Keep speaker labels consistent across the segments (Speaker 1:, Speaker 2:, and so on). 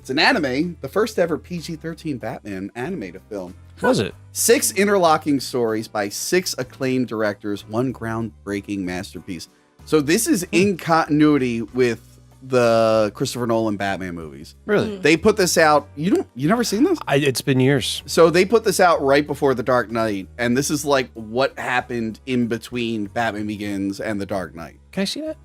Speaker 1: It's an anime, the first ever PG-13 Batman animated film.
Speaker 2: Was it?
Speaker 1: 6 interlocking stories by 6 acclaimed directors, 1 groundbreaking masterpiece. So this is in continuity with the Christopher Nolan Batman movies.
Speaker 2: Really?
Speaker 1: They put this out. You never seen this?
Speaker 2: It's been years.
Speaker 1: So they put this out right before The Dark Knight, and this is like what happened in between Batman Begins and The Dark Knight.
Speaker 2: Can I see that?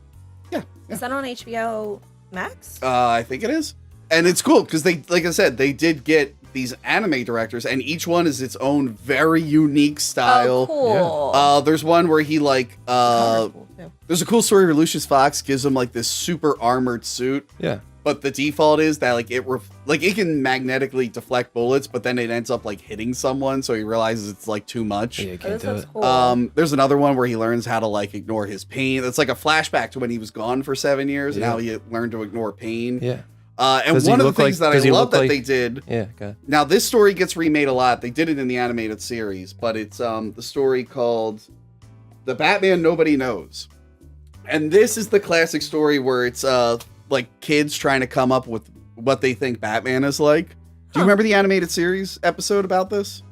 Speaker 1: Yeah.
Speaker 3: Is that on HBO Max?
Speaker 1: I think it is. And it's cool because they, like I said, they did get these anime directors, and each one is its own very unique style.
Speaker 3: Oh, cool.
Speaker 1: There's one where he like
Speaker 3: Cover's cool, too.
Speaker 1: there's a cool story where Lucius Fox gives him like this super armored suit.
Speaker 2: Yeah.
Speaker 1: But the default is that like it can magnetically deflect bullets, but then it ends up like hitting someone, so he realizes it's like too much.
Speaker 2: Yeah, you
Speaker 3: Oh,
Speaker 2: can't
Speaker 3: this
Speaker 2: do
Speaker 3: looks
Speaker 2: it.
Speaker 3: cool.
Speaker 1: There's another one where he learns how to like ignore his pain. It's like a flashback to when he was gone for 7 years and
Speaker 2: Yeah.
Speaker 1: how he learned to ignore pain.
Speaker 2: Yeah.
Speaker 1: And
Speaker 2: Does he
Speaker 1: one of the
Speaker 2: look like-
Speaker 1: things that
Speaker 2: does
Speaker 1: I
Speaker 2: he
Speaker 1: love
Speaker 2: look
Speaker 1: that
Speaker 2: like-
Speaker 1: they did.
Speaker 2: Yeah. Okay.
Speaker 1: Now this story gets remade a lot. They did it in the animated series, but it's the story called The Batman Nobody Knows. And this is the classic story where it's like kids trying to come up with what they think Batman is like. Do you remember the animated series episode about this?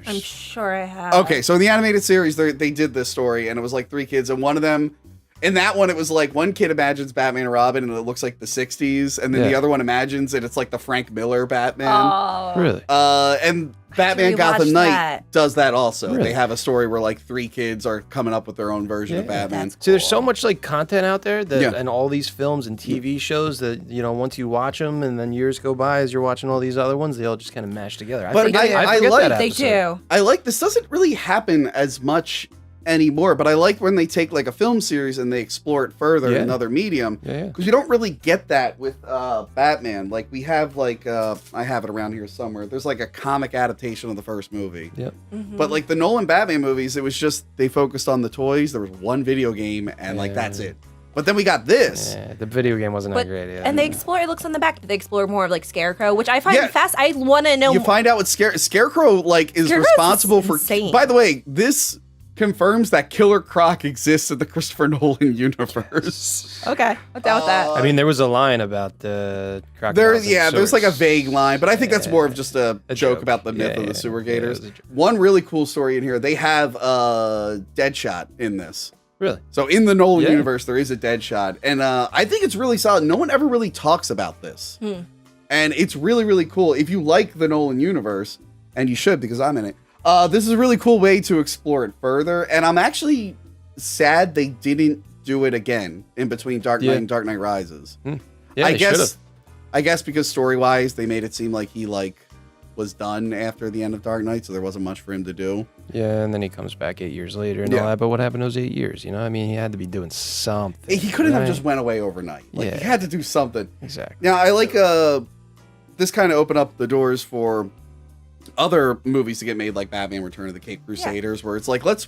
Speaker 3: I'm sure I have.
Speaker 1: Okay, so in the animated series, they did this story, and it was like 3 kids, and one of them, in that one, it was like one kid imagines Batman and Robin, and it looks like the 60s, and then the
Speaker 2: Yeah.
Speaker 1: other one imagines it, it's like the Frank Miller Batman.
Speaker 3: Oh.
Speaker 2: Really?
Speaker 1: And Batman
Speaker 3: rewatch
Speaker 1: Gotham Knight
Speaker 3: that.
Speaker 1: does that also.
Speaker 2: Really?
Speaker 1: They have a story where like 3 kids are coming up with their own version of
Speaker 2: Yeah.
Speaker 1: Batman.
Speaker 3: That's
Speaker 2: See, there's so much like content out there that,
Speaker 1: Yeah.
Speaker 2: and all these films and TV shows that, you know, once you watch them and then years go by as you're watching all these other ones, they all just kind of mash together.
Speaker 1: But
Speaker 2: forget-
Speaker 1: I
Speaker 2: forget
Speaker 1: like-
Speaker 2: that
Speaker 3: They
Speaker 2: episode.
Speaker 3: do.
Speaker 1: I like this doesn't really happen as much anymore, but I like when they take like a film series and they explore it further in
Speaker 2: Yeah.
Speaker 1: another medium.
Speaker 2: Yeah.
Speaker 1: Because you don't really get that with Batman. Like we have like I have it around here somewhere. There's like a comic adaptation of the first movie.
Speaker 2: Yep.
Speaker 1: But like the Nolan Batman movies, it was just they focused on the toys. There was one video game and like that's it. But then we got this.
Speaker 2: Yeah, the video game wasn't
Speaker 3: But,
Speaker 2: that great. Yeah.
Speaker 3: and they explore, it looks on the back, they explore more of like Scarecrow, which I find
Speaker 1: Yeah.
Speaker 3: fast. I want to know
Speaker 1: You find out what Scarecrow like is
Speaker 3: Scarecrow's
Speaker 1: responsible for.
Speaker 3: insane.
Speaker 1: By the way, this confirms that Killer Croc exists in the Christopher Nolan universe.
Speaker 3: Okay, I'm down with that.
Speaker 2: I mean, there was a line about the
Speaker 1: There's like a vague line, but I think that's more of just a
Speaker 2: A
Speaker 1: joke
Speaker 2: joke.
Speaker 1: about the myth
Speaker 2: Yeah,
Speaker 1: of the
Speaker 2: yeah.
Speaker 1: sewer
Speaker 2: Yeah, it
Speaker 1: gators.
Speaker 2: was a joke.
Speaker 1: One really cool story in here. They have Deadshot in this.
Speaker 2: Really?
Speaker 1: So in the Nolan
Speaker 2: Yeah.
Speaker 1: universe, there is a Deadshot, and I think it's really solid. No one ever really talks about this, and it's really really cool. If you like the Nolan universe, and you should because I'm in it, this is a really cool way to explore it further. And I'm actually sad they didn't do it again in between Dark Knight
Speaker 2: Yeah.
Speaker 1: and Dark Knight Rises.
Speaker 2: Yeah,
Speaker 1: I
Speaker 2: they
Speaker 1: guess
Speaker 2: should've.
Speaker 1: I guess because story wise, they made it seem like he was done after the end of Dark Knight, so there wasn't much for him to do.
Speaker 2: Yeah, and then he comes back 8 years later and
Speaker 1: Yeah.
Speaker 2: all that. But what happened those 8 years? You know, I mean, he had to be doing something.
Speaker 1: He couldn't have
Speaker 2: right?
Speaker 1: just went away overnight. Like he
Speaker 2: Yeah.
Speaker 1: had to do something.
Speaker 2: Exactly.
Speaker 1: Now I like this kind of opened up the doors for other movies to get made, like Batman: Return of the Caped Crusaders, where it's like let's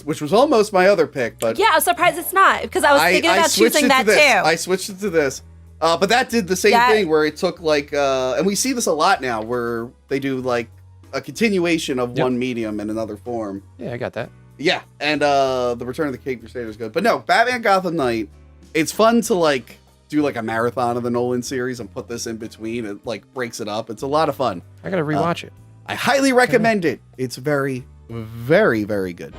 Speaker 1: which was almost my other pick, but
Speaker 3: Yeah, I'm surprised it's not because I was thinking about
Speaker 1: switched
Speaker 3: choosing
Speaker 1: it
Speaker 3: that
Speaker 1: to this.
Speaker 3: too.
Speaker 1: I switched it to this. But that did the same
Speaker 3: That-
Speaker 1: thing where it took like, and we see this a lot now where they do like a continuation of
Speaker 2: Yep.
Speaker 1: one medium in another form.
Speaker 2: Yeah, I got that.
Speaker 1: Yeah, and the Return of the Caped Crusader is good. But no, Batman Gotham Knight, it's fun to like do like a marathon of the Nolan series and put this in between. It like breaks it up. It's a lot of fun.
Speaker 2: I got to rewatch it.
Speaker 1: I highly recommend it. It's very, very, very good.